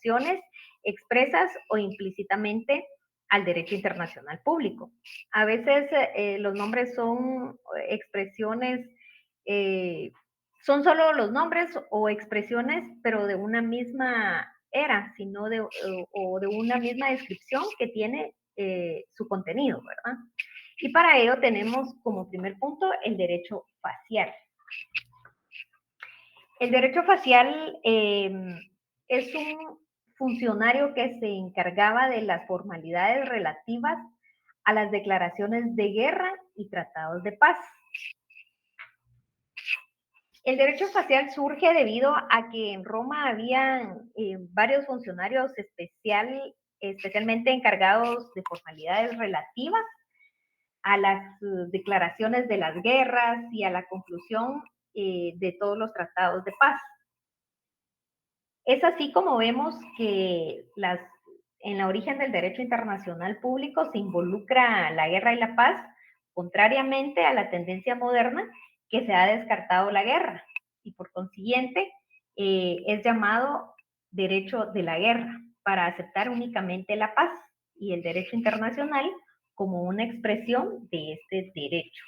violaciones expresas o implícitamente al derecho internacional público. A veces los nombres son expresiones, son solo los nombres o expresiones, pero de una misma era, sino o de una misma descripción que tiene su contenido, ¿verdad? Y para ello tenemos como primer punto el derecho facial. El derecho facial es un funcionario que se encargaba de las formalidades relativas a las declaraciones de guerra y tratados de paz. El derecho facial surge debido a que en Roma habían varios funcionarios especialmente encargados de formalidades relativas a las declaraciones de las guerras y a la conclusión de todos los tratados de paz. Es así como vemos que en la origen del derecho internacional público se involucra la guerra y la paz, contrariamente a la tendencia moderna que se ha descartado la guerra y por consiguiente es llamado derecho de la guerra para aceptar únicamente la paz y el derecho internacional como una expresión de este derecho.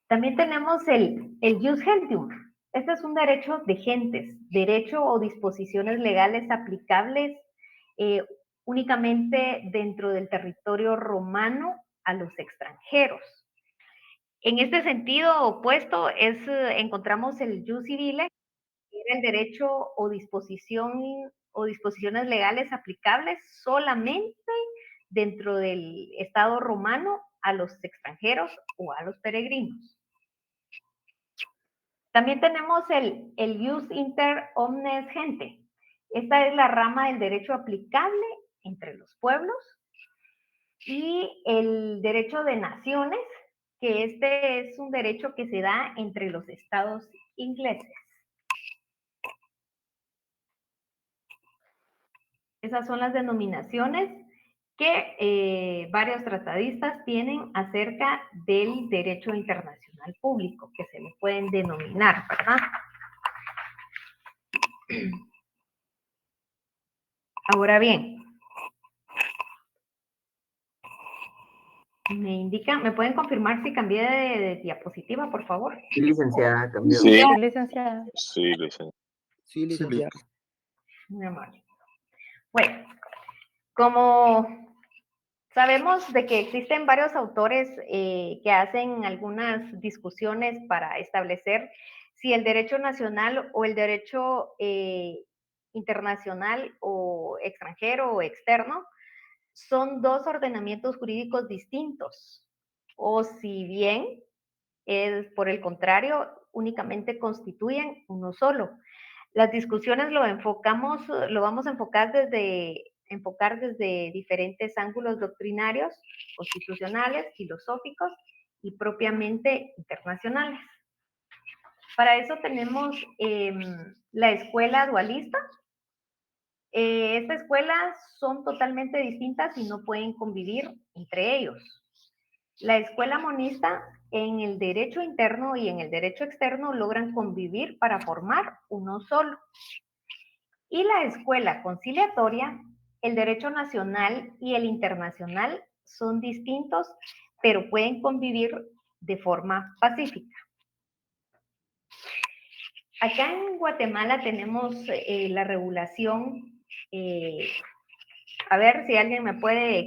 También tenemos el jus gentium. Este es un derecho de gentes, derecho o disposiciones legales aplicables únicamente dentro del territorio romano a los extranjeros. En este sentido opuesto encontramos el jus civile, que era el derecho o disposiciones legales aplicables solamente dentro del Estado romano a los extranjeros o a los peregrinos. También tenemos el jus inter omnes gente. Esta es la rama del derecho aplicable entre los pueblos. Y el derecho de naciones, que este es un derecho que se da entre los estados ingleses. Esas son las denominaciones que varios tratadistas tienen acerca del derecho internacional público, que se le pueden denominar, ¿verdad? Ahora bien, ¿me pueden confirmar si cambié de diapositiva, por favor? Sí, licenciada, cambió. Sí, licenciada. sí, licenciada. Sí, licenciada. Muy amable. Bueno, como sabemos de que existen varios autores que hacen algunas discusiones para establecer si el derecho nacional o el derecho internacional o extranjero o externo son dos ordenamientos jurídicos distintos, o si bien, por el contrario, únicamente constituyen uno solo. Las discusiones lo vamos a enfocar desde diferentes ángulos doctrinarios, constitucionales, filosóficos y propiamente internacionales. Para eso tenemos la escuela dualista. Estas escuelas son totalmente distintas y no pueden convivir entre ellos. La escuela monista en el derecho interno y en el derecho externo logran convivir para formar uno solo. Y la escuela conciliatoria, el derecho nacional y el internacional son distintos, pero pueden convivir de forma pacífica. Acá en Guatemala tenemos la regulación, a ver si alguien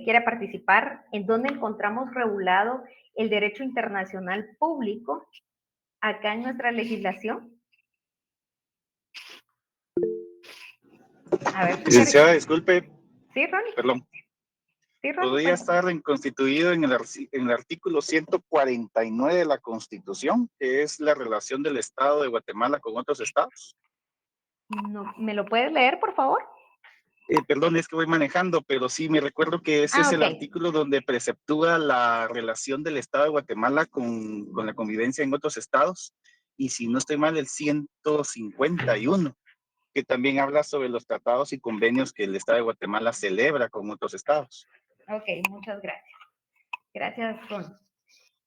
quiere participar, en donde encontramos regulado el derecho internacional público acá en nuestra legislación. A ver, licenciada, disculpe. Sí, Ronnie. Perdón. Sí, Ronnie. Podría estar constituido en el artículo 149 de la Constitución, que es la relación del Estado de Guatemala con otros estados. No, ¿me lo puedes leer, por favor? Perdón, es que voy manejando, pero sí me recuerdo que ese es el artículo donde preceptúa la relación del Estado de Guatemala con la convivencia en otros estados. Y si no estoy mal, el 151, que también habla sobre los tratados y convenios que el Estado de Guatemala celebra con otros estados. Ok, muchas gracias. Gracias, Ron.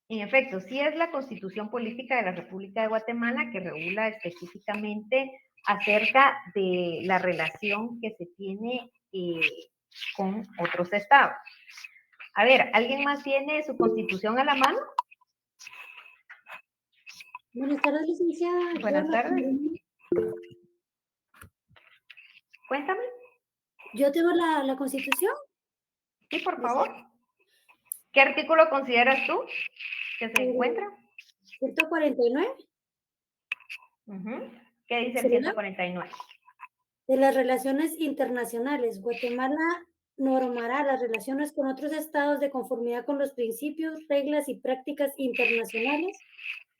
En efecto, sí es la Constitución Política de la República de Guatemala que regula específicamente acerca de la relación que se tiene con otros estados. A ver, ¿alguien más tiene su constitución a la mano? Buenas tardes, licenciada. Buenas tardes. Cuéntame. Yo tengo la Constitución. Sí, por favor. ¿Qué artículo consideras tú que se encuentra? 149. ¿Qué dice el 149? De las relaciones internacionales, Guatemala normará las relaciones con otros estados de conformidad con los principios, reglas y prácticas internacionales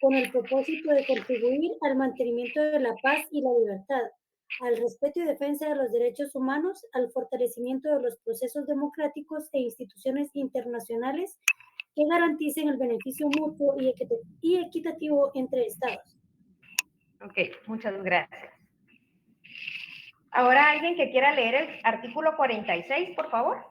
con el propósito de contribuir al mantenimiento de la paz y la libertad, al respeto y defensa de los derechos humanos, al fortalecimiento de los procesos democráticos e instituciones internacionales que garanticen el beneficio mutuo y equitativo entre estados. Ok, muchas gracias. Ahora, ¿alguien que quiera leer el artículo 46, por favor?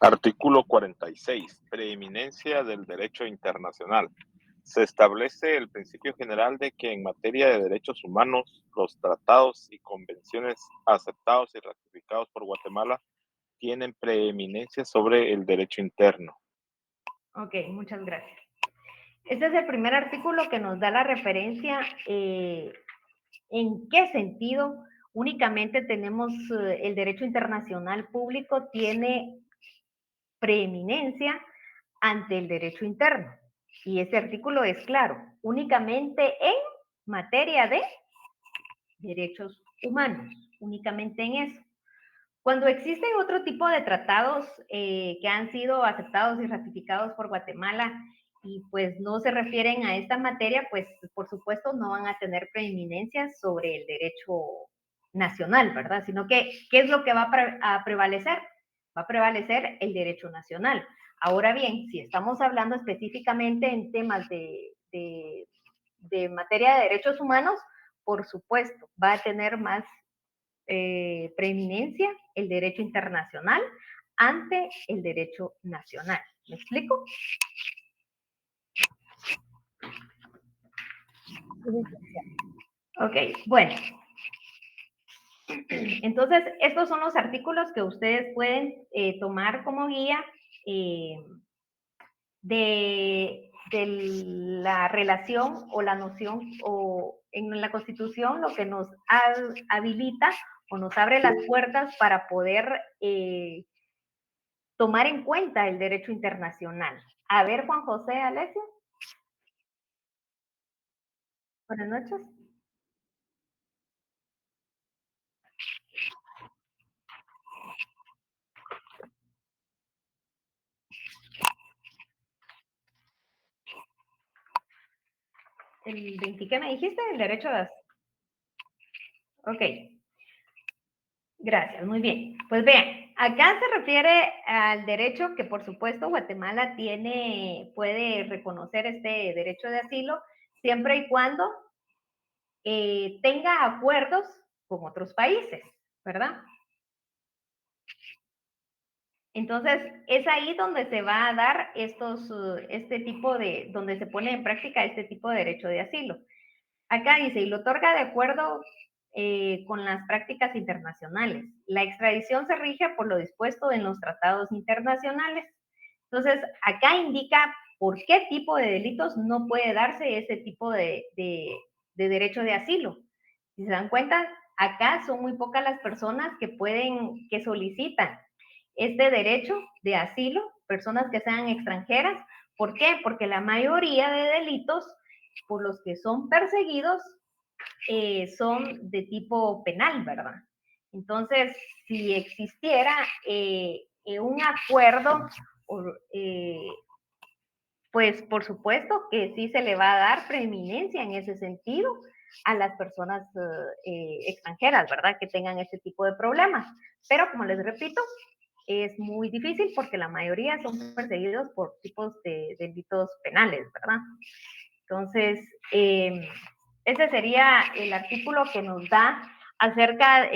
Artículo 46. Preeminencia del derecho internacional. Se establece el principio general de que en materia de derechos humanos, los tratados y convenciones aceptados y ratificados por Guatemala tienen preeminencia sobre el derecho interno. Ok, muchas gracias. Este es el primer artículo que nos da la referencia en qué sentido únicamente tenemos el derecho internacional público tiene preeminencia ante el derecho interno. Y ese artículo es claro, únicamente en materia de derechos humanos, únicamente en eso. Cuando existen otro tipo de tratados que han sido aceptados y ratificados por Guatemala y pues no se refieren a esta materia, pues por supuesto no van a tener preeminencia sobre el derecho nacional, ¿verdad? Sino que, ¿qué es lo que va a prevalecer? Va a prevalecer el derecho nacional. Ahora bien, si estamos hablando específicamente en temas de materia de derechos humanos, por supuesto, va a tener más preeminencia el derecho internacional ante el derecho nacional. ¿Me explico? Ok, bueno. Entonces, estos son los artículos que ustedes pueden tomar como guía de la relación o la noción o en la Constitución lo que nos habilita o nos abre las puertas para poder tomar en cuenta el derecho internacional. A ver, Juan José Alessio. Buenas noches. ¿El 20 qué me dijiste? El derecho de... Ok. Gracias, muy bien. Pues vean, acá se refiere al derecho que por supuesto Guatemala puede reconocer este derecho de asilo siempre y cuando tenga acuerdos con otros países, ¿verdad? Entonces, es ahí donde se va a dar donde se pone en práctica este tipo de derecho de asilo. Acá dice, y lo otorga de acuerdo con las prácticas internacionales. La extradición se rige por lo dispuesto en los tratados internacionales. Entonces, acá indica por qué tipo de delitos no puede darse ese tipo de derecho de asilo. Si se dan cuenta, acá son muy pocas las personas que solicitan este derecho de asilo, personas que sean extranjeras. ¿Por qué? Porque la mayoría de delitos por los que son perseguidos son de tipo penal, ¿verdad? Entonces, si existiera un acuerdo, pues por supuesto que sí se le va a dar preeminencia en ese sentido a las personas extranjeras, ¿verdad? Que tengan ese tipo de problemas. Pero como les repito, es muy difícil porque la mayoría son perseguidos por tipos de delitos penales, ¿verdad? Entonces, ese sería el artículo que nos da acerca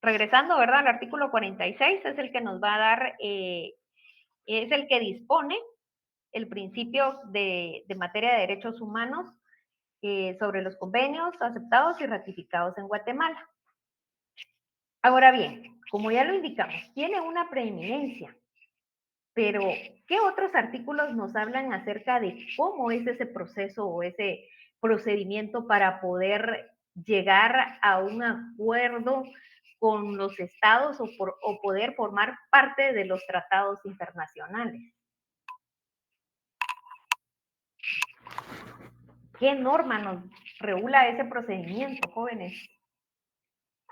regresando, ¿verdad? Al artículo 46 es el que nos va a dar, es el que dispone el principio de materia de derechos humanos sobre los convenios aceptados y ratificados en Guatemala. Ahora bien, como ya lo indicamos, tiene una preeminencia, pero ¿qué otros artículos nos hablan acerca de cómo es ese proceso o ese procedimiento para poder llegar a un acuerdo con los estados o poder formar parte de los tratados internacionales? ¿Qué norma nos regula ese procedimiento, jóvenes?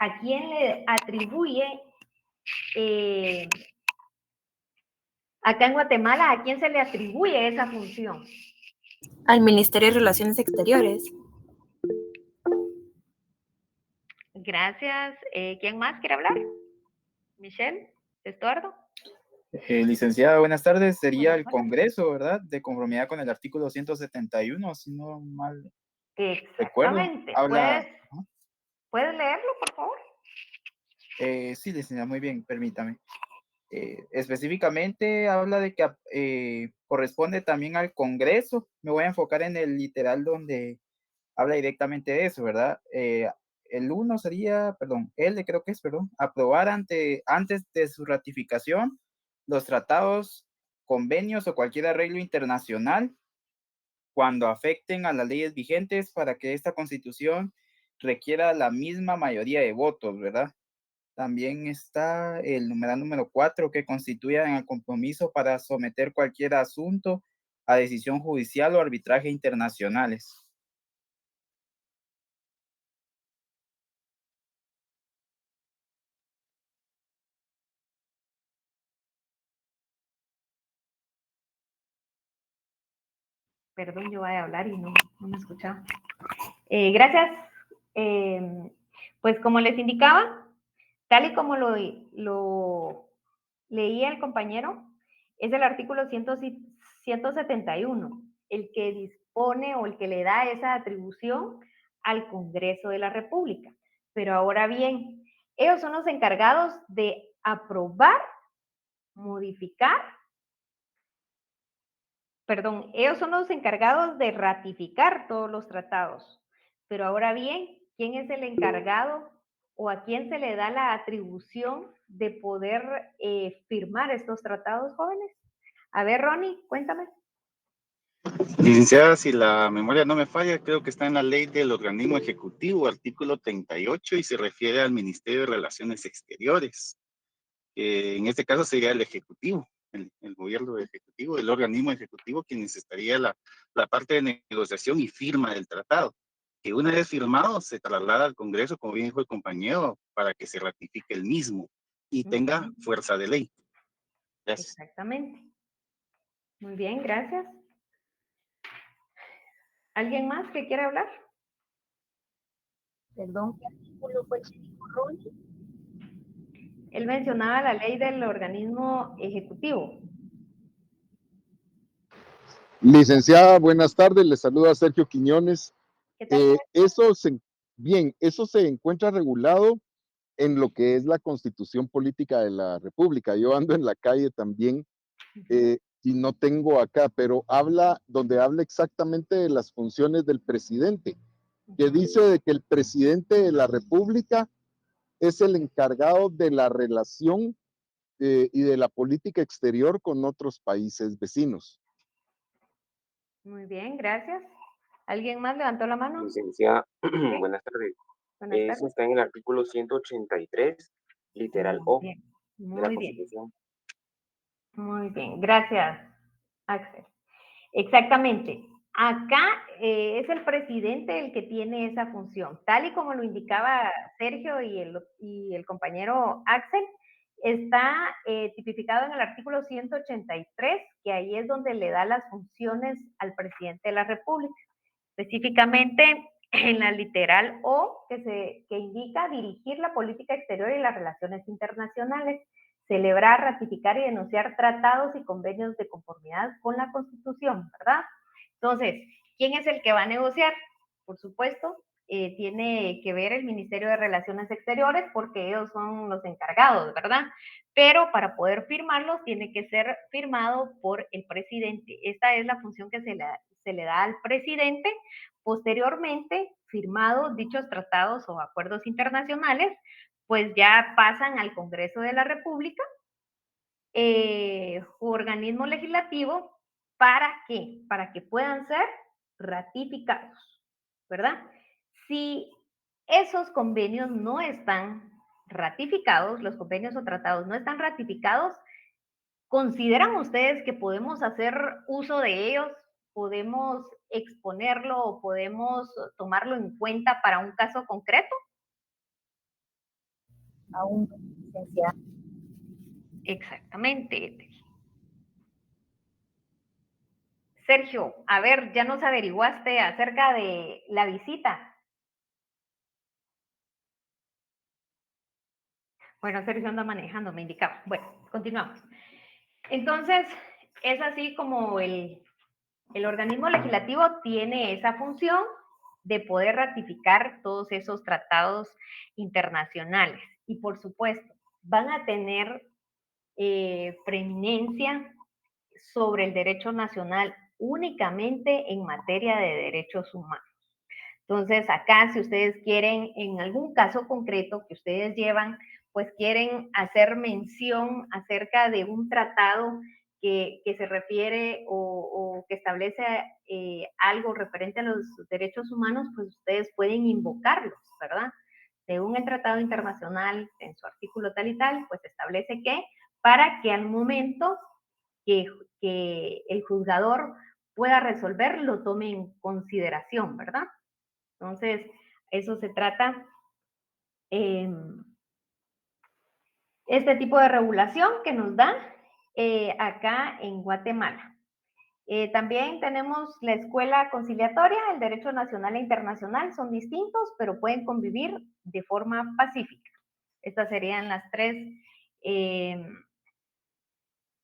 ¿A quién le atribuye, acá en Guatemala, a quién se le atribuye esa función? Al Ministerio de Relaciones Exteriores. Gracias. ¿Quién más quiere hablar? Michelle, Estuardo. Licenciada, buenas tardes. Sería el Congreso, ¿verdad? De conformidad con el artículo 171, si no mal recuerdo. Exactamente. Habla... ¿Puedes leerlo, por favor? Sí, licenciada, muy bien, permítame. Específicamente habla de que corresponde también al Congreso. Me voy a enfocar en el literal donde habla directamente de eso, ¿verdad? El uno sería, perdón, creo que es, perdón, aprobar antes de su ratificación los tratados, convenios o cualquier arreglo internacional cuando afecten a las leyes vigentes para que esta Constitución requiera la misma mayoría de votos, ¿verdad? También está el numeral número 4, que constituya el compromiso para someter cualquier asunto a decisión judicial o arbitraje internacionales. Perdón, yo voy a hablar y no me escuchaba. Gracias. Pues como les indicaba, tal y como lo leía el compañero, es el artículo 171, el que dispone o el que le da esa atribución al Congreso de la República. Pero ahora bien, ellos son los encargados de aprobar, modificar, ellos son los encargados de ratificar todos los tratados. Pero ahora bien, ¿quién es el encargado o a quién se le da la atribución de poder firmar estos tratados, jóvenes? A ver, Ronnie, cuéntame. Licenciada, si la memoria no me falla, creo que está en la ley del organismo ejecutivo, artículo 38, y se refiere al Ministerio de Relaciones Exteriores. En este caso sería el Ejecutivo, el gobierno ejecutivo, el organismo ejecutivo, quienes estaría la parte de negociación y firma del tratado, que una vez firmado se traslada al Congreso, como bien dijo el compañero, para que se ratifique el mismo y tenga fuerza de ley. Gracias. Exactamente. Muy bien, gracias. ¿Alguien más que quiera hablar? Perdón, ¿qué artículo fue que dijo Ronnie? Él mencionaba la ley del organismo ejecutivo. Licenciada, buenas tardes. Le saluda Sergio Quiñones. ¿Qué tal? Eso se encuentra regulado en lo que es la Constitución Política de la República. Yo ando en la calle también y no tengo acá, pero donde habla exactamente de las funciones del presidente, que dice de que el presidente de la República es el encargado de la relación y de la política exterior con otros países vecinos. Muy bien, gracias. ¿Alguien más levantó la mano? Licenciada, buenas tardes. Buenas tardes. Eso está en el artículo 183, literal O, de la Muy bien. Constitución. Muy bien, gracias, Axel. Exactamente. Acá es el presidente el que tiene esa función. Tal y como lo indicaba Sergio y el compañero Axel, está tipificado en el artículo 183, que ahí es donde le da las funciones al presidente de la República. Específicamente en la literal O, que indica dirigir la política exterior y las relaciones internacionales, celebrar, ratificar y denunciar tratados y convenios de conformidad con la Constitución, ¿verdad? Entonces, ¿quién es el que va a negociar? Por supuesto, tiene que ver el Ministerio de Relaciones Exteriores porque ellos son los encargados, ¿verdad? Pero para poder firmarlos tiene que ser firmado por el presidente. Esta es la función que se le da al presidente. Posteriormente, firmados dichos tratados o acuerdos internacionales, pues ya pasan al Congreso de la República, organismo legislativo, ¿para qué? Para que puedan ser ratificados, ¿verdad? Si esos convenios no están ratificados, los convenios o tratados no están ratificados, ¿consideran ustedes que podemos hacer uso de ellos? ¿Podemos exponerlo o podemos tomarlo en cuenta para un caso concreto? Aún no, licenciada. Exactamente. Sergio, a ver, ¿ya nos averiguaste acerca de la visita? Bueno, Sergio anda manejando, me indicaba. Bueno, continuamos. Entonces, es así como el organismo legislativo tiene esa función de poder ratificar todos esos tratados internacionales. Y por supuesto, van a tener preeminencia sobre el derecho nacional únicamente en materia de derechos humanos. Entonces, acá, si ustedes quieren, en algún caso concreto que ustedes llevan, pues quieren hacer mención acerca de un tratado que se refiere o que establece algo referente a los derechos humanos, pues ustedes pueden invocarlos, ¿verdad? Según el Tratado Internacional, en su artículo tal y tal, pues establece que para que al momento que, que el juzgador pueda resolver, lo tome en consideración, ¿verdad? Entonces, eso se trata este tipo de regulación que nos da acá en Guatemala. También tenemos la escuela conciliatoria, el derecho nacional e internacional son distintos, pero pueden convivir de forma pacífica. Estas serían las tres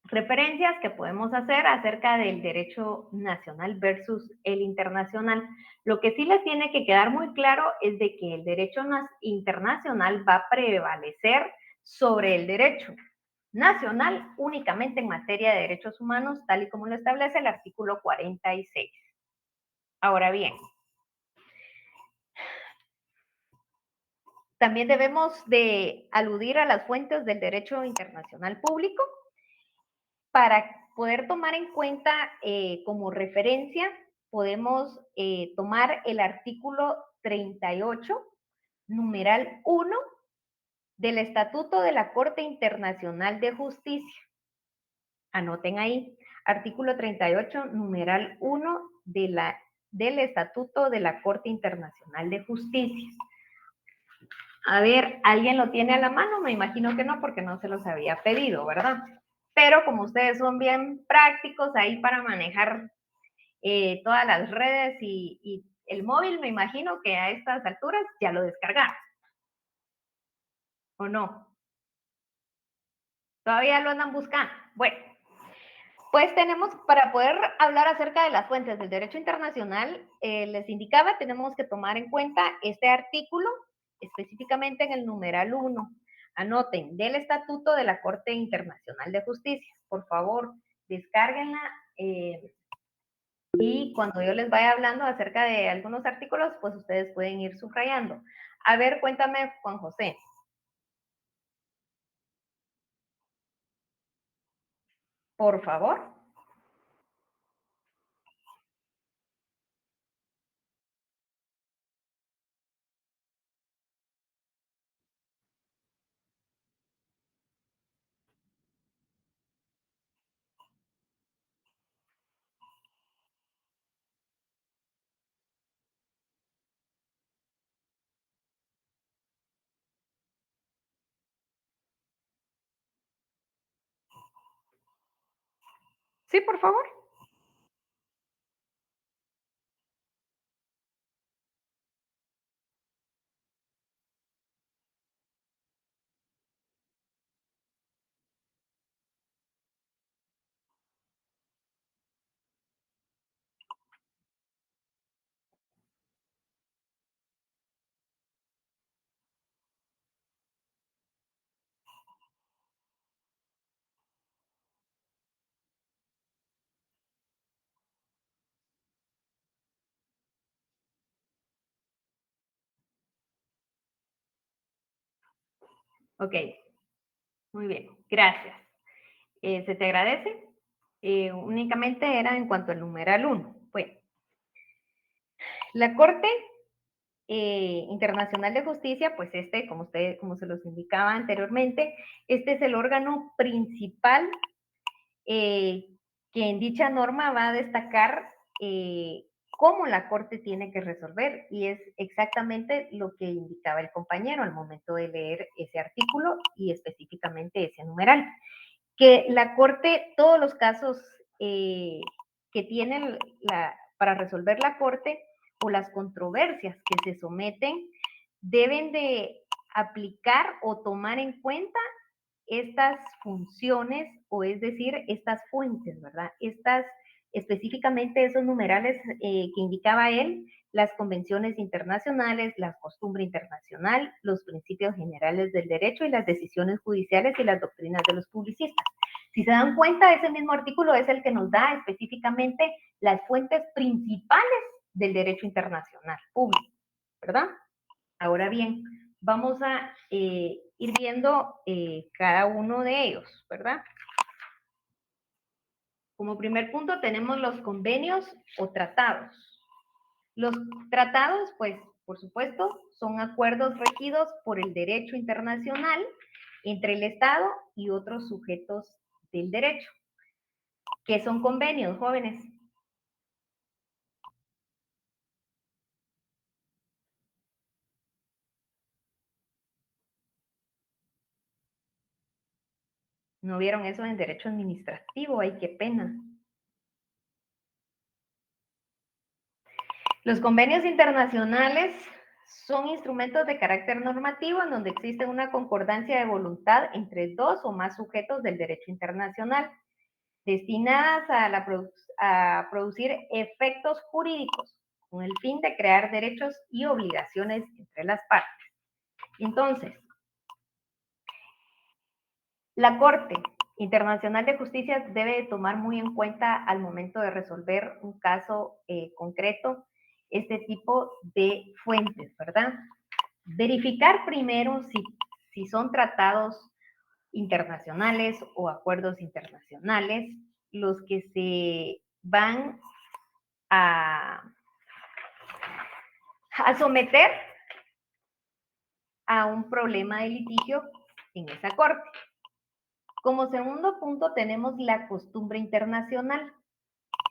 referencias que podemos hacer acerca del derecho nacional versus el internacional. Lo que sí les tiene que quedar muy claro es de que el derecho internacional va a prevalecer sobre el derecho nacional únicamente en materia de derechos humanos, tal y como lo establece el artículo 46. Ahora bien, también debemos de aludir a las fuentes del derecho internacional público para poder tomar en cuenta como referencia, podemos tomar el artículo 38, numeral 1, del Estatuto de la Corte Internacional de Justicia. Anoten ahí, artículo 38, numeral 1 del Estatuto de la Corte Internacional de Justicia. A ver, ¿alguien lo tiene a la mano? Me imagino que no, porque no se los había pedido, ¿verdad? Pero como ustedes son bien prácticos ahí para manejar todas las redes y el móvil, me imagino que a estas alturas ya lo descargaron. ¿O no? Todavía lo andan buscando. Bueno, pues tenemos, para poder hablar acerca de las fuentes del derecho internacional, les indicaba, tenemos que tomar en cuenta este artículo, específicamente en el numeral 1. Anoten, del Estatuto de la Corte Internacional de Justicia. Por favor, descárguenla y cuando yo les vaya hablando acerca de algunos artículos, pues ustedes pueden ir subrayando. A ver, cuéntame, Juan José. Por favor. Sí, por favor. Ok, muy bien, gracias. Se te agradece. Únicamente era en cuanto al numeral 1. Bueno, la Corte Internacional de Justicia, pues como se los indicaba anteriormente, este es el órgano principal que en dicha norma va a destacar cómo la Corte tiene que resolver, y es exactamente lo que indicaba el compañero al momento de leer ese artículo y específicamente ese numeral, que la Corte, todos los casos que tienen para resolver la Corte o las controversias que se someten, deben de aplicar o tomar en cuenta estas funciones, o es decir, estas fuentes, ¿verdad? Específicamente esos numerales que indicaba él, las convenciones internacionales, la costumbre internacional, los principios generales del derecho y las decisiones judiciales y las doctrinas de los publicistas. Si se dan cuenta, ese mismo artículo es el que nos da específicamente las fuentes principales del derecho internacional público, ¿verdad? Ahora bien, vamos a ir viendo cada uno de ellos, ¿verdad? Como primer punto tenemos los convenios o tratados. Los tratados, pues, por supuesto, son acuerdos regidos por el derecho internacional entre el Estado y otros sujetos del derecho. ¿Qué son convenios, jóvenes? ¿No vieron eso en derecho administrativo? ¡Ay, qué pena! Los convenios internacionales son instrumentos de carácter normativo en donde existe una concordancia de voluntad entre dos o más sujetos del derecho internacional, destinadas a producir efectos jurídicos con el fin de crear derechos y obligaciones entre las partes. Entonces, la Corte Internacional de Justicia debe tomar muy en cuenta al momento de resolver un caso concreto este tipo de fuentes, ¿verdad? Verificar primero si son tratados internacionales o acuerdos internacionales los que se van a someter a un problema de litigio en esa corte. Como segundo punto tenemos la costumbre internacional.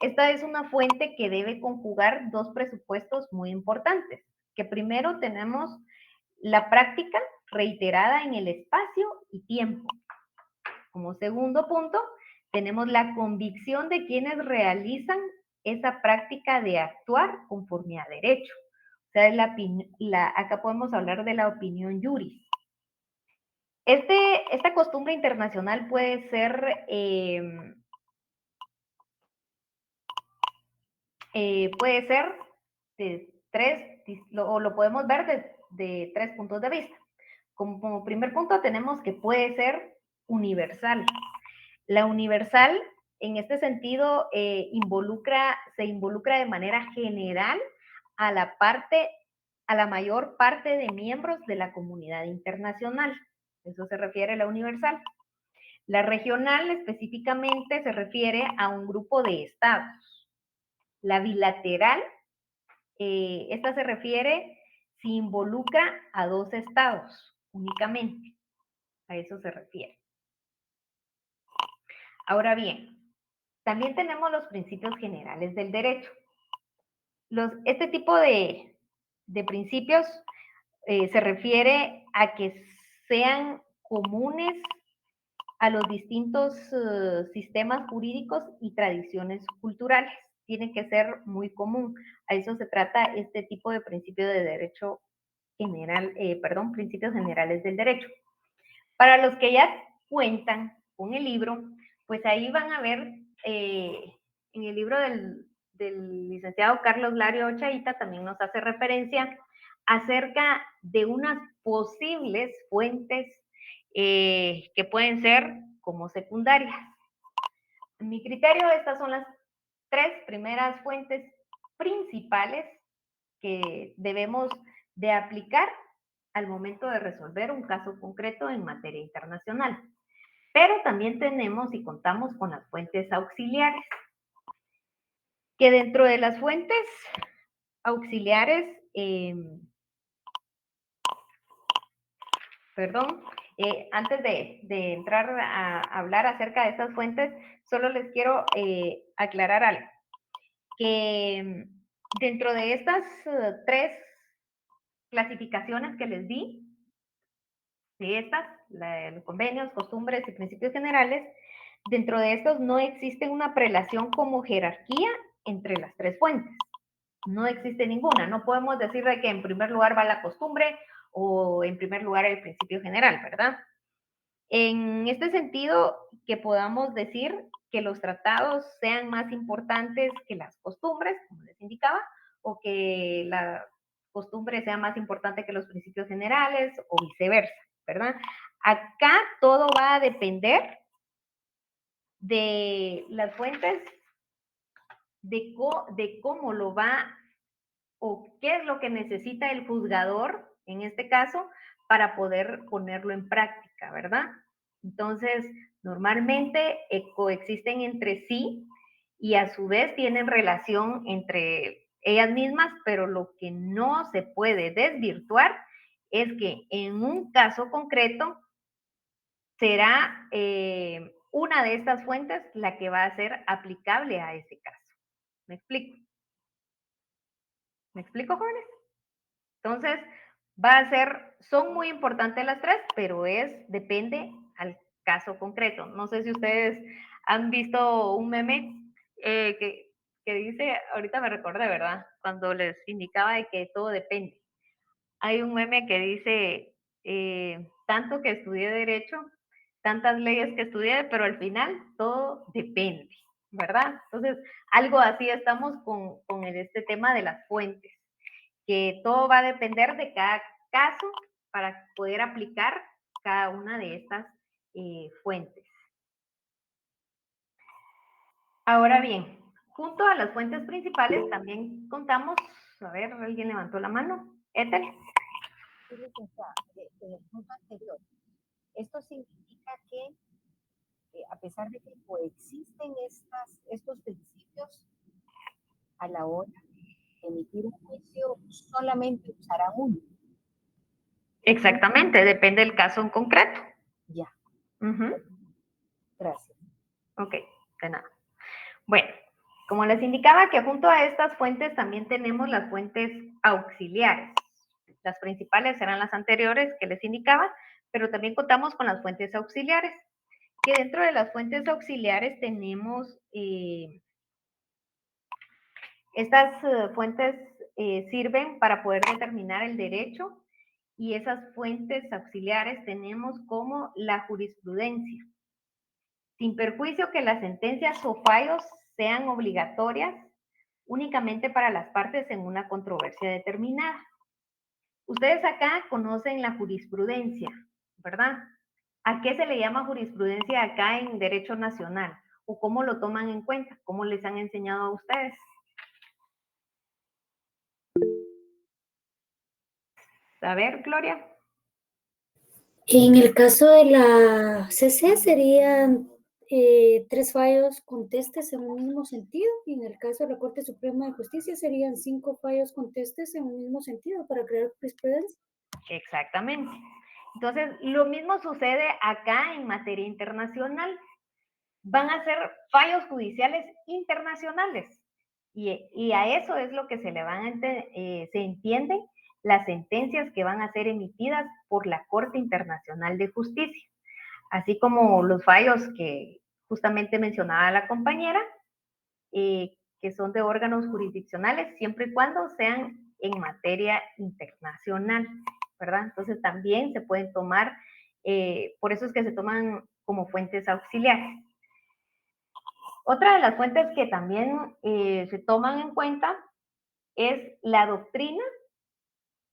Esta es una fuente que debe conjugar dos presupuestos muy importantes, que primero tenemos la práctica reiterada en el espacio y tiempo. Como segundo punto, tenemos la convicción de quienes realizan esa práctica de actuar conforme a derecho. O sea, acá podemos hablar de la opinión juris. Esta costumbre internacional puede ser de tres, o lo podemos ver de tres puntos de vista. Como primer punto tenemos que puede ser universal. La universal, en este sentido, se involucra de manera general a la mayor parte de miembros de la comunidad internacional. Eso se refiere a la universal. La regional específicamente se refiere a un grupo de estados. La bilateral, esta se refiere si involucra a dos estados únicamente. A eso se refiere. Ahora bien, también tenemos los principios generales del derecho. Este tipo de principios se refiere a que sean comunes a los distintos sistemas jurídicos y tradiciones culturales. Tiene que ser muy común. A eso se trata este tipo de principio de derecho general, principios generales del derecho. Para los que ya cuentan con el libro, pues ahí van a ver en el libro del licenciado Carlos Lario Ochaíta también nos hace referencia acerca de unas posibles fuentes que pueden ser como secundarias. En mi criterio, estas son las tres primeras fuentes principales que debemos de aplicar al momento de resolver un caso concreto en materia internacional. Pero también tenemos y contamos con las fuentes auxiliares, que dentro de las fuentes auxiliares, antes de entrar a hablar acerca de estas fuentes, solo les quiero aclarar algo, que dentro de estas 3 clasificaciones que les di, de estas, los convenios, costumbres y principios generales, dentro de estos no existe una prelación como jerarquía entre las 3 fuentes. No existe ninguna. No podemos decir de que en primer lugar va la costumbre o en primer lugar el principio general, ¿verdad? En este sentido, que podamos decir que los tratados sean más importantes que las costumbres, como les indicaba, o que la costumbre sea más importante que los principios generales o viceversa, ¿verdad? Acá todo va a depender de las fuentes, de cómo lo va o qué es lo que necesita el juzgador, en este caso, para poder ponerlo en práctica, ¿verdad? Entonces, normalmente coexisten entre sí y a su vez tienen relación entre ellas mismas, pero lo que no se puede desvirtuar es que en un caso concreto será una de estas fuentes la que va a ser aplicable a ese caso. ¿Me explico? ¿Me explico, jóvenes? Entonces, va a ser, son muy importantes las 3, pero depende al caso concreto. No sé si ustedes han visto un meme que dice, ahorita me recordé, ¿verdad? Cuando les indicaba de que todo depende. Hay un meme que dice, tanto que estudié Derecho, tantas leyes que estudié, pero al final todo depende, ¿verdad? Entonces, algo así estamos con este tema de las fuentes, que todo va a depender de cada caso para poder aplicar cada una de estas fuentes. Ahora bien, junto a las fuentes principales también contamos, a ver, alguien levantó la mano, Ethel. Sí, licenciada, en el punto anterior, esto significa que a pesar de que coexisten estos principios, a la hora de emitir un juicio solamente usarán uno. Exactamente, depende del caso en concreto. Ya. Uh-huh. Gracias. Ok, de nada. Bueno, como les indicaba que junto a estas fuentes también tenemos las fuentes auxiliares. Las principales serán las anteriores que les indicaba, pero también contamos con las fuentes auxiliares, que dentro de las fuentes auxiliares tenemos estas fuentes sirven para poder determinar el derecho, y esas fuentes auxiliares tenemos como la jurisprudencia, sin perjuicio que las sentencias o fallos sean obligatorias únicamente para las partes en una controversia determinada. Ustedes acá conocen la jurisprudencia, ¿verdad? ¿A qué se le llama jurisprudencia acá en Derecho Nacional? ¿O cómo lo toman en cuenta? ¿Cómo les han enseñado a ustedes? A ver, Gloria. En el caso de la CC serían 3 fallos contestes en un mismo sentido, y en el caso de la Corte Suprema de Justicia serían 5 fallos contestes en un mismo sentido para crear jurisprudencia. Exactamente. Entonces, lo mismo sucede acá en materia internacional. Van a ser fallos judiciales internacionales, y a eso es lo que se entienden las sentencias que van a ser emitidas por la Corte Internacional de Justicia, así como los fallos que justamente mencionaba la compañera, que son de órganos jurisdiccionales, siempre y cuando sean en materia internacional, ¿verdad? Entonces también se pueden tomar, por eso es que se toman como fuentes auxiliares. Otra de las fuentes que también se toman en cuenta es la doctrina,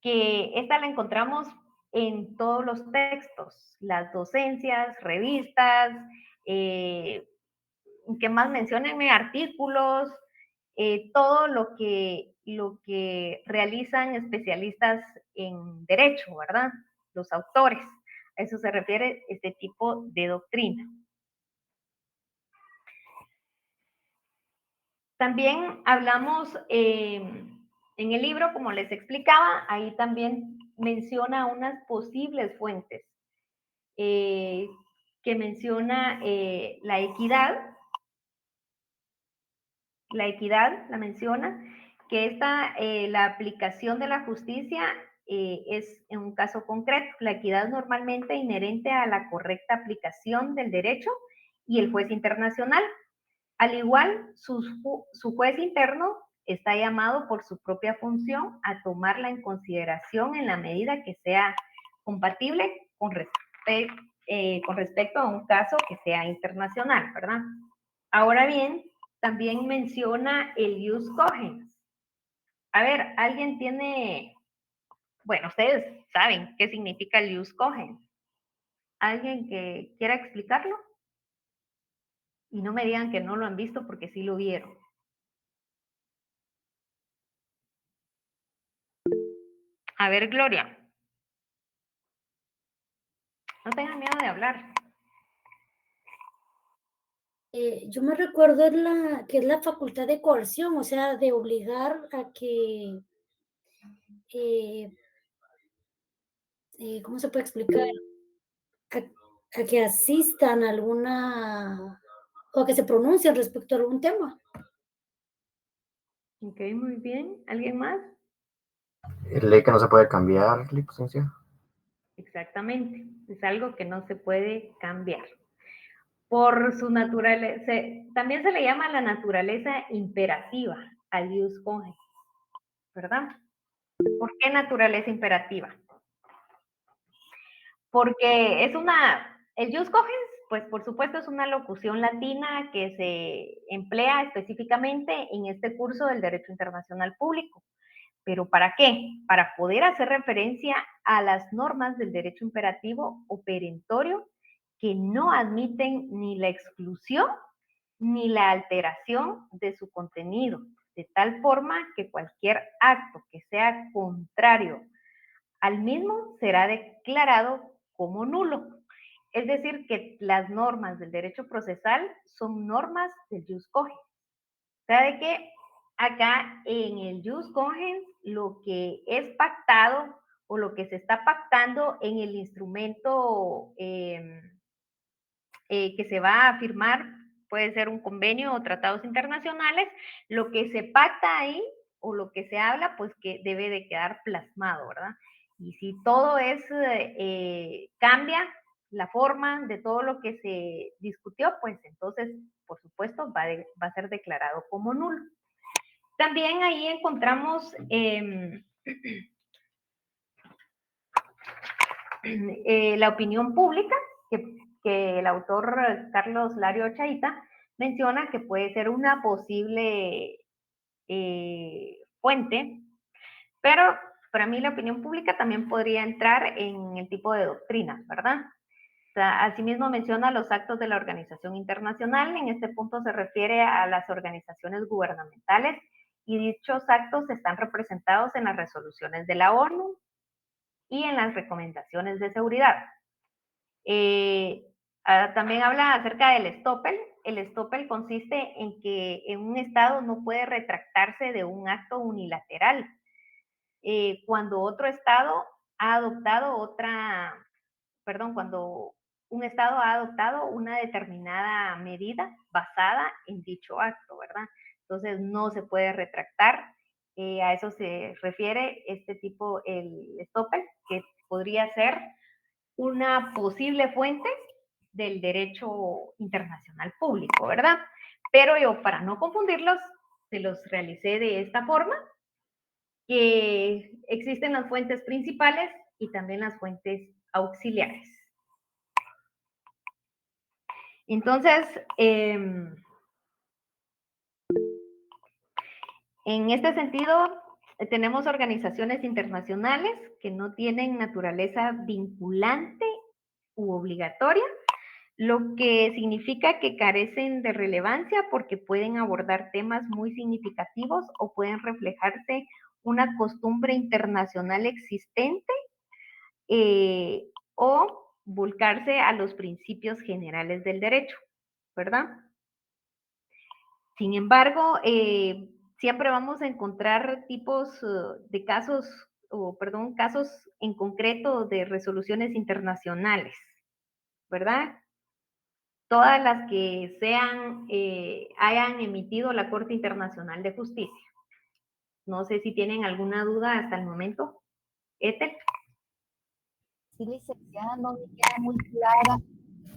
que esta la encontramos en todos los textos, las docencias, revistas, ¿qué más? Menciónenme artículos, todo lo que realizan especialistas en derecho, ¿verdad? Los autores. A eso se refiere este tipo de doctrina. También hablamos en el libro, como les explicaba, ahí también menciona unas posibles fuentes, que menciona la equidad. La equidad la menciona, que la aplicación de la justicia es en un caso concreto. La equidad normalmente inherente a la correcta aplicación del derecho y el juez internacional. Al igual, su juez interno está llamado por su propia función a tomarla en consideración en la medida que sea compatible con respecto a un caso que sea internacional, ¿verdad? Ahora bien, también menciona el jus cogens. A ver, ¿alguien tiene... Bueno, ustedes saben qué significa el jus cogens. ¿Alguien que quiera explicarlo? Y no me digan que no lo han visto porque sí lo vieron. A ver, Gloria. No tengan miedo de hablar. Yo me recuerdo que es la facultad de coerción, o sea, de obligar a que, ¿cómo se puede explicar? A que asistan a alguna, o que se pronuncien respecto a algún tema. Ok, muy bien. ¿Alguien más? Ley que no se puede cambiar, licencia. Exactamente. Es algo que no se puede cambiar. Por su naturaleza, también se le llama la naturaleza imperativa al jus cogens, ¿verdad? ¿Por qué naturaleza imperativa? Porque el jus cogens, pues por supuesto es una locución latina que se emplea específicamente en este curso del Derecho Internacional Público. ¿Pero para qué? Para poder hacer referencia a las normas del derecho imperativo o perentorio que no admiten ni la exclusión ni la alteración de su contenido, de tal forma que cualquier acto que sea contrario al mismo será declarado como nulo. Es decir, que las normas del derecho procesal son normas del jus cogens. O sea, de que acá en el jus cogens lo que es pactado o lo que se está pactando en el instrumento que se va a firmar, puede ser un convenio o tratados internacionales, lo que se pacta ahí o lo que se habla, pues que debe de quedar plasmado, ¿verdad? Y si todo cambia la forma de todo lo que se discutió, pues entonces, por supuesto, va a ser declarado como nulo. También ahí encontramos la opinión pública, que el autor Carlos Lario Chaita menciona que puede ser una posible fuente, pero para mí la opinión pública también podría entrar en el tipo de doctrina, ¿verdad? O sea, asimismo menciona los actos de la organización internacional. En este punto se refiere a las organizaciones gubernamentales y dichos actos están representados en las resoluciones de la ONU y en las recomendaciones de seguridad. También habla acerca del estoppel. El estoppel consiste en que en un Estado no puede retractarse de un acto unilateral. Cuando otro Estado ha adoptado cuando un Estado ha adoptado una determinada medida basada en dicho acto, ¿verdad? Entonces no se puede retractar. A eso se refiere este tipo, el estoppel, que podría ser una posible fuente del derecho internacional público, ¿verdad? Pero yo, para no confundirlos, se los realicé de esta forma, que existen las fuentes principales y también las fuentes auxiliares. Entonces, en este sentido, tenemos organizaciones internacionales que no tienen naturaleza vinculante u obligatoria, lo que significa que carecen de relevancia porque pueden abordar temas muy significativos o pueden reflejarse una costumbre internacional existente o volcarse a los principios generales del derecho, ¿verdad? Sin embargo, siempre vamos a encontrar tipos de casos, o perdón, casos en concreto de resoluciones internacionales, ¿verdad? Todas las que sean, hayan emitido la Corte Internacional de Justicia. No sé si tienen alguna duda hasta el momento. Ethel. Sí, licenciada, no me queda muy clara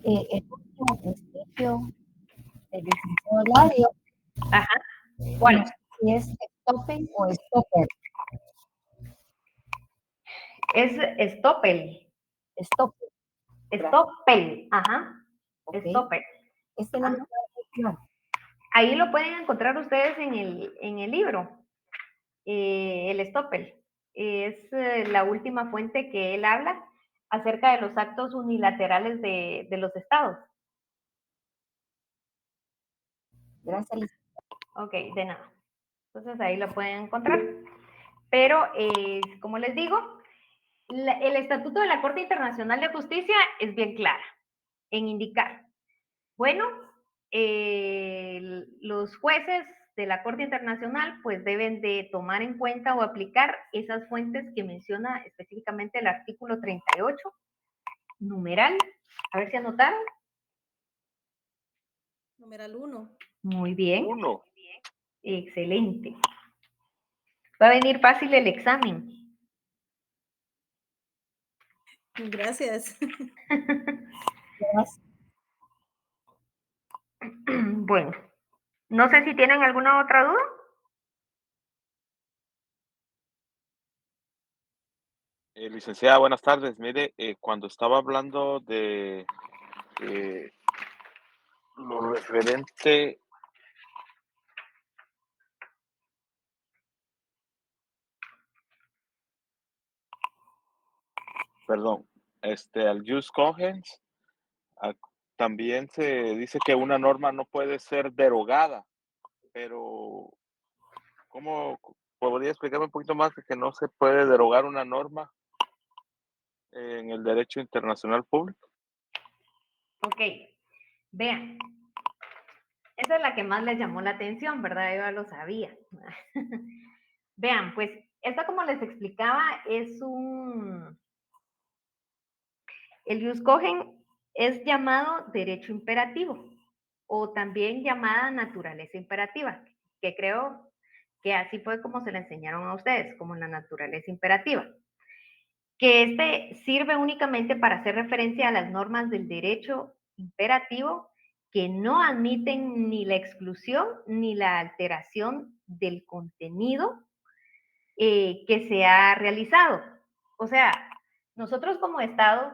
el último principio del licenciado Lario. Ajá. ¿Cuál? Si es stopping o stopper. Es Stoppel. Stopper. Stoppel, ajá. Okay. Stoppel. Este no me queda muy claro. Ahí lo pueden encontrar ustedes en el libro. El Stoppel. Es la última fuente que él habla acerca de los actos unilaterales de los estados. Gracias. Ok, de nada. Entonces ahí lo pueden encontrar. Pero, como les digo, el Estatuto de la Corte Internacional de Justicia es bien clara en indicar, bueno, los jueces de la Corte Internacional pues deben de tomar en cuenta o aplicar esas fuentes que menciona específicamente el artículo 38, numeral, a ver si anotaron. Numeral 1. Muy bien. 1. Excelente. Va a venir fácil el examen. Gracias. Gracias. Bueno, no sé si tienen alguna otra duda. Licenciada, buenas tardes. Mire, cuando estaba hablando de lo referente, perdón, al jus cogens, también se dice que una norma no puede ser derogada, pero ¿cómo podría explicarme un poquito más de que no se puede derogar una norma en el derecho internacional público? Ok, vean, esa es la que más les llamó la atención, ¿verdad? Yo ya lo sabía. Vean, pues, esta como les explicaba es el jus cogens es llamado derecho imperativo o también llamada naturaleza imperativa, que creo que así fue como se le enseñaron a ustedes, como la naturaleza imperativa. Que sirve únicamente para hacer referencia a las normas del derecho imperativo que no admiten ni la exclusión ni la alteración del contenido que se ha realizado. O sea, nosotros como Estado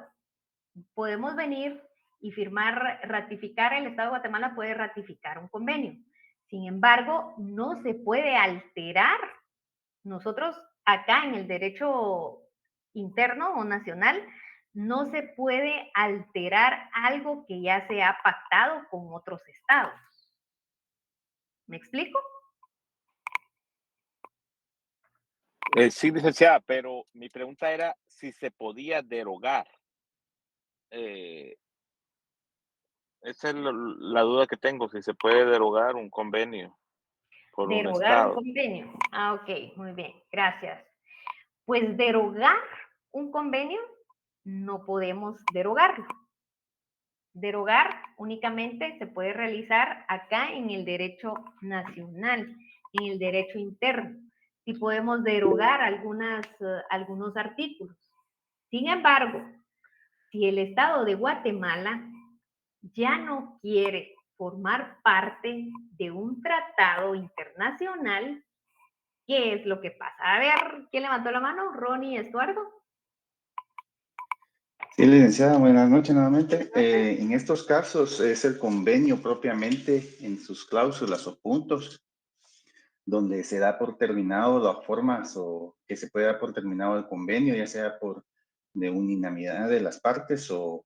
podemos venir y ratificar, el Estado de Guatemala puede ratificar un convenio. Sin embargo, no se puede alterar. Nosotros acá en el derecho interno o nacional, no se puede alterar algo que ya se ha pactado con otros estados. ¿Me explico? Sí, licenciada, pero mi pregunta era si se podía derogar. Esa es la duda que tengo, si se puede derogar un convenio por un Derogar un estado. convenio. Ah, ok, muy bien, gracias. Pues derogar un convenio, no podemos derogarlo. Derogar únicamente se puede realizar acá en el derecho nacional, en el derecho interno. Sí podemos derogar algunos artículos. Sin embargo, si el Estado de Guatemala ya no quiere formar parte de un tratado internacional, ¿qué es lo que pasa? A ver, ¿quién levantó la mano? ¿Ronnie Estuardo? Sí, licenciada, buenas noches nuevamente. En estos casos es el convenio propiamente en sus cláusulas o puntos donde se da por terminado las formas o que se puede dar por terminado el convenio, ya sea por de unanimidad de las partes o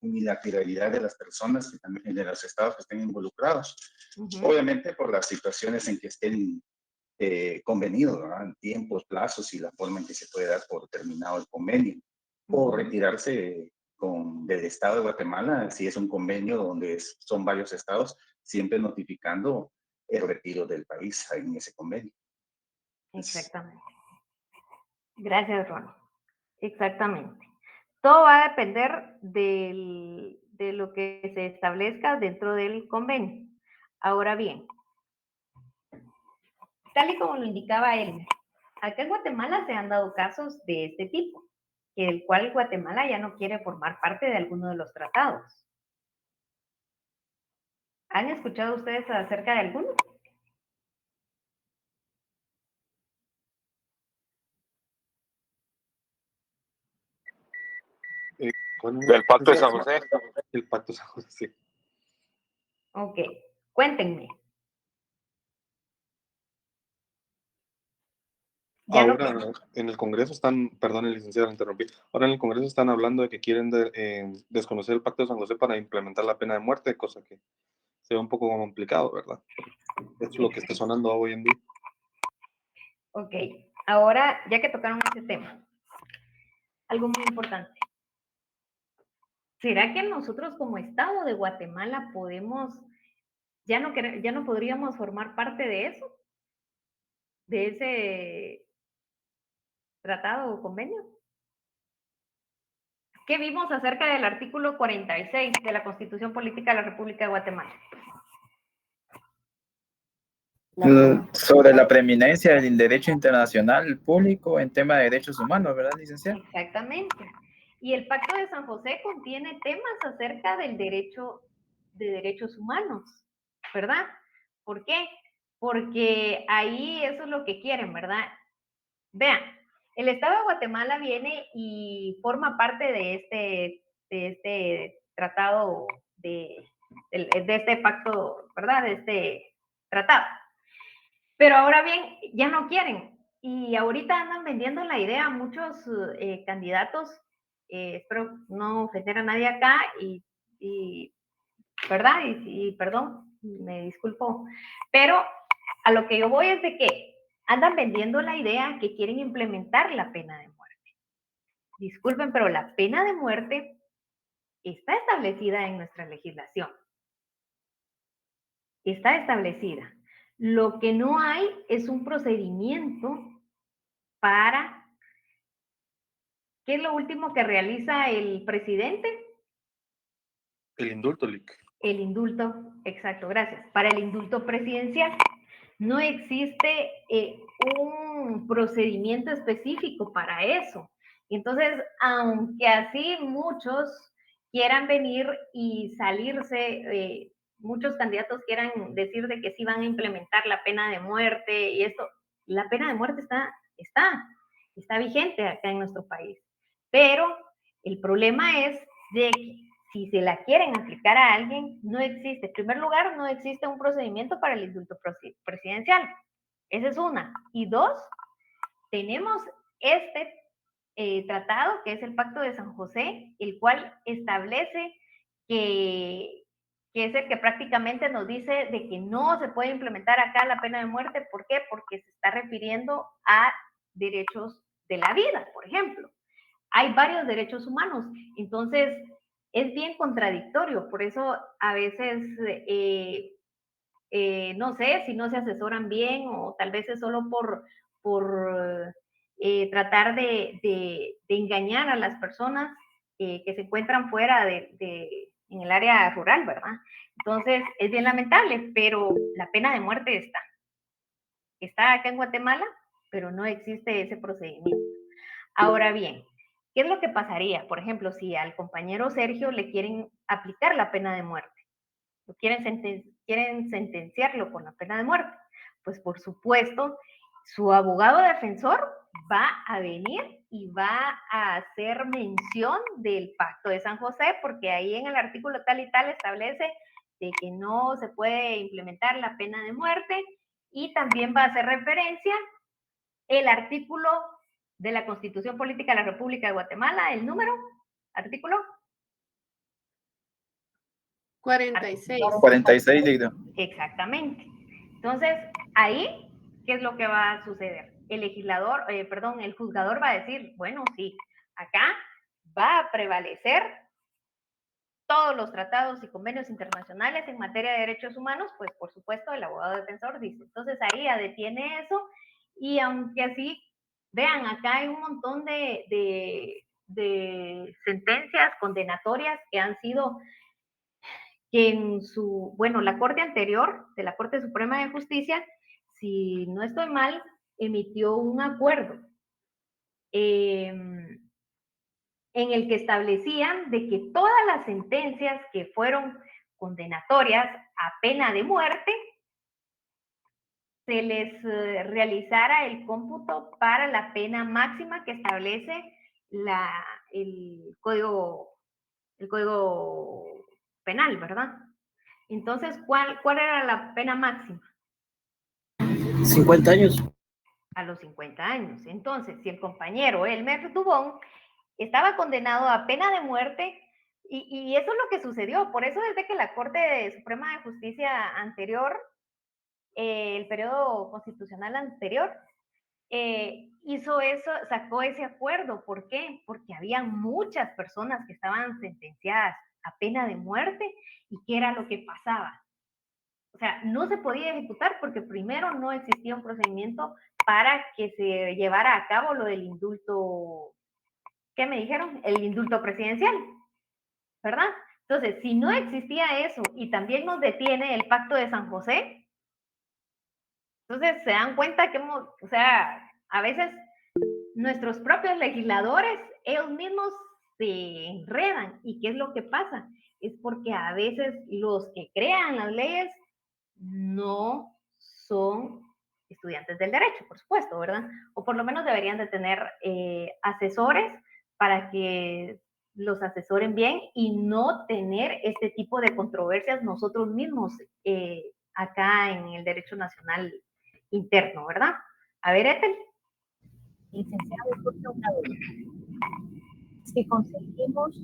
unilateralidad de las personas que también, de los estados que estén involucrados. Ujú. Obviamente por las situaciones en que estén convenidos, ¿verdad? Tiempos, plazos y la forma en que se puede dar por terminado el convenio. O retirarse del Estado de Guatemala, si es un convenio donde son varios estados, siempre notificando el retiro del país en ese convenio. Exactamente. Gracias, Ron. Exactamente. Todo va a depender de lo que se establezca dentro del convenio. Ahora bien, tal y como lo indicaba él, acá en Guatemala se han dado casos de este tipo, el cual Guatemala ya no quiere formar parte de alguno de los tratados. ¿Han escuchado ustedes acerca de alguno? Del Pacto de San José. El Pacto de San José, sí. Ok, cuéntenme. Ya Ahora no, en el Congreso están, perdón, licenciado, interrumpí. Ahora en el Congreso están hablando de que quieren desconocer el Pacto de San José para implementar la pena de muerte, cosa que se ve un poco complicado, ¿verdad? Es lo que está sonando hoy en día. ok, ahora ya que tocaron este tema, algo muy importante. ¿Será que nosotros como Estado de Guatemala podemos, ya no podríamos formar parte de eso? ¿De ese tratado o convenio? ¿Qué vimos acerca del artículo 46 de la Constitución Política de la República de Guatemala? Sobre la preeminencia del derecho internacional público en tema de derechos humanos, ¿verdad, licenciado? Exactamente. Y el Pacto de San José contiene temas acerca del derecho de derechos humanos, ¿verdad? ¿Por qué? Porque ahí eso es lo que quieren, ¿verdad? Vean, el Estado de Guatemala viene y forma parte de este tratado, de este pacto, ¿verdad? De este tratado. Pero ahora bien, ya no quieren. Y ahorita andan vendiendo la idea a muchos candidatos. Espero no ofender a nadie acá ¿verdad? Y perdón, me disculpo. Pero a lo que yo voy es de que andan vendiendo la idea que quieren implementar la pena de muerte. Disculpen, pero la pena de muerte está establecida en nuestra legislación. Está establecida. Lo que no hay es un procedimiento para, ¿qué es lo último que realiza el presidente? El indulto, Lic. El indulto, exacto, gracias. Para el indulto presidencial no existe un procedimiento específico para eso. Entonces, aunque así muchos quieran venir y salirse, muchos candidatos quieran decir de que sí van a implementar la pena de muerte y esto, la pena de muerte está vigente acá en nuestro país. Pero el problema es de que si se la quieren aplicar a alguien, no existe. En primer lugar, no existe un procedimiento para el indulto presidencial. Esa es una. Y dos, tenemos este tratado, que es el Pacto de San José, el cual establece que es el que prácticamente nos dice de que no se puede implementar acá la pena de muerte. ¿Por qué? Porque se está refiriendo a derechos de la vida, por ejemplo. Hay varios derechos humanos, entonces es bien contradictorio, por eso a veces no sé si no se asesoran bien o tal vez es solo por tratar de engañar a las personas que se encuentran fuera en el área rural, ¿verdad? Entonces es bien lamentable, pero la pena de muerte está acá en Guatemala, pero no existe ese procedimiento. Ahora bien, ¿qué es lo que pasaría? Por ejemplo, si al compañero Sergio le quieren aplicar la pena de muerte, quieren sentenciarlo con la pena de muerte, pues por supuesto, su abogado defensor va a venir y va a hacer mención del Pacto de San José, porque ahí en el artículo tal y tal establece de que no se puede implementar la pena de muerte y también va a hacer referencia el artículo de la Constitución Política de la República de Guatemala, el número, artículo 46. 46, Lidia. Exactamente. Entonces, ahí, ¿qué es lo que va a suceder? El legislador, el juzgador va a decir, bueno, sí, acá va a prevalecer todos los tratados y convenios internacionales en materia de derechos humanos, pues por supuesto el abogado defensor dice, entonces ahí ya detiene eso, y aunque así, vean, acá hay un montón de sentencias condenatorias que han sido, que en su, bueno, la Corte anterior, de la Corte Suprema de Justicia, si no estoy mal, emitió un acuerdo en el que establecían de que todas las sentencias que fueron condenatorias a pena de muerte, se les realizara el cómputo para la pena máxima que establece el código penal, ¿verdad? Entonces, ¿cuál era la pena máxima? 50 años. A los 50 años. Entonces, si el compañero Elmer Dubón estaba condenado a pena de muerte, y eso es lo que sucedió. Por eso desde que la Corte Suprema de Justicia anterior, el periodo constitucional anterior, hizo eso, sacó ese acuerdo. ¿Por qué? Porque había muchas personas que estaban sentenciadas a pena de muerte, y ¿qué era lo que pasaba? O sea, no se podía ejecutar porque primero no existía un procedimiento para que se llevara a cabo lo del indulto, ¿qué me dijeron? El indulto presidencial, ¿verdad? Entonces, si no existía eso y también nos detiene el Pacto de San José, entonces se dan cuenta que o sea, a veces nuestros propios legisladores, ellos mismos se enredan. ¿Y qué es lo que pasa? Es porque a veces los que crean las leyes no son estudiantes del derecho, por supuesto, ¿verdad? O por lo menos deberían de tener asesores para que los asesoren bien y no tener este tipo de controversias nosotros mismos acá en el derecho nacional interno, ¿verdad? A ver, Ethel. Licenciado, una duda. Si conseguimos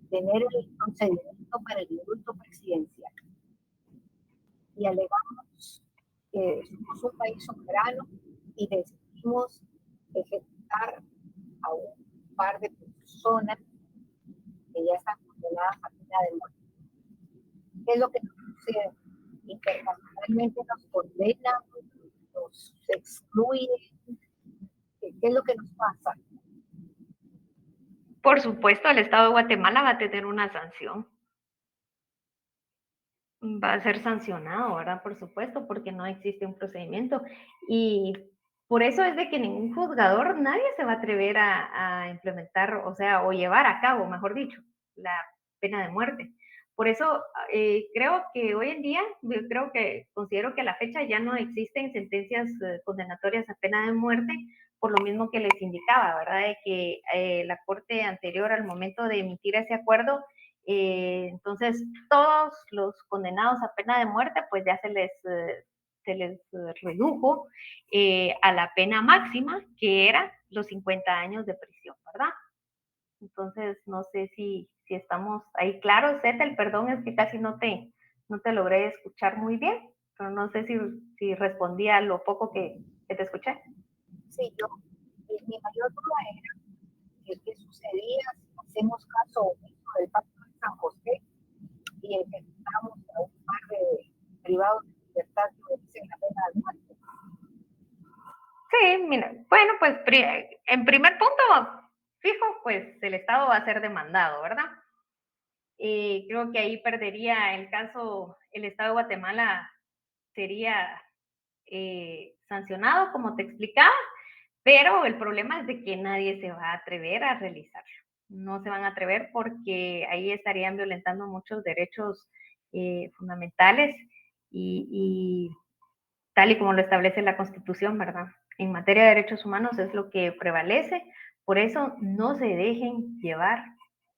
tener el procedimiento para el indulto presidencial y alegamos que somos un país soberano y decidimos ejecutar a un par de personas que ya están condenadas a pena de muerte, ¿qué es lo que nos sucede? Internacionalmente nos condenan, nos excluyen, ¿qué es lo que nos pasa? Por supuesto, el Estado de Guatemala va a tener una sanción. Va a ser sancionado, ¿verdad? Por supuesto, porque no existe un procedimiento. Y por eso es de que ningún juzgador, nadie se va a atrever a implementar, o sea, o llevar a cabo, mejor dicho, la pena de muerte. Por eso creo que hoy en día, considero que a la fecha ya no existen sentencias condenatorias a pena de muerte, por lo mismo que les indicaba, ¿verdad? De que la Corte anterior, al momento de emitir ese acuerdo, entonces todos los condenados a pena de muerte, pues ya se les redujo a la pena máxima, que era los 50 años de prisión, ¿verdad? Entonces, no sé si estamos ahí claros. Ethel, perdón, es que casi no te logré escuchar muy bien, pero no sé si respondí a lo poco que te escuché. Sí, mi mayor duda era qué sucedía si hacemos caso omiso del Pacto de San José y ejecutamos a un par de privados de libertad que obedecen la pena de muerte. Sí, mira, bueno, pues en primer punto, fijo, pues el Estado va a ser demandado, ¿verdad? Creo que ahí perdería el caso, el Estado de Guatemala sería sancionado, como te explicaba, pero el problema es de que nadie se va a atrever a realizarlo. No se van a atrever porque ahí estarían violentando muchos derechos fundamentales y tal y como lo establece la Constitución, ¿verdad? En materia de derechos humanos es lo que prevalece. Por eso no se dejen llevar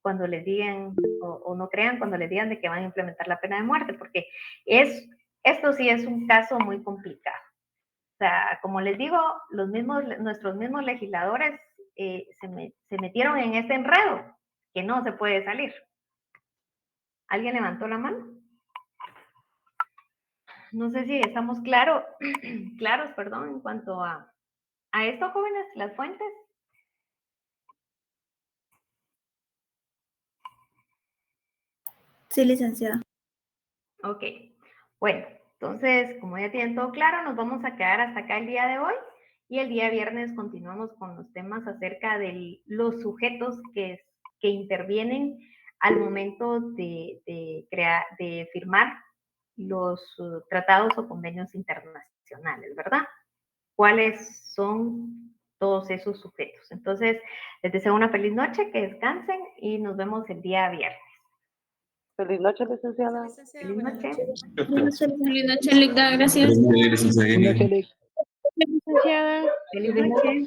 cuando les digan o no crean cuando les digan de que van a implementar la pena de muerte, porque esto sí es un caso muy complicado. O sea, como les digo, nuestros mismos legisladores se metieron en este enredo que no se puede salir. ¿Alguien levantó la mano? No sé si estamos claros, perdón, en cuanto a esto, jóvenes, las fuentes. Sí, licenciada. Ok, bueno, entonces, como ya tienen todo claro, nos vamos a quedar hasta acá el día de hoy y el día viernes continuamos con los temas acerca de los sujetos que intervienen al momento de firmar los tratados o convenios internacionales, ¿verdad? ¿Cuáles son todos esos sujetos? Entonces, les deseo una feliz noche, que descansen y nos vemos el día viernes. Feliz noche, licenciada. Feliz noche. Feliz noche, Ligda. Gracias. Feliz noche, licenciada. Feliz noche.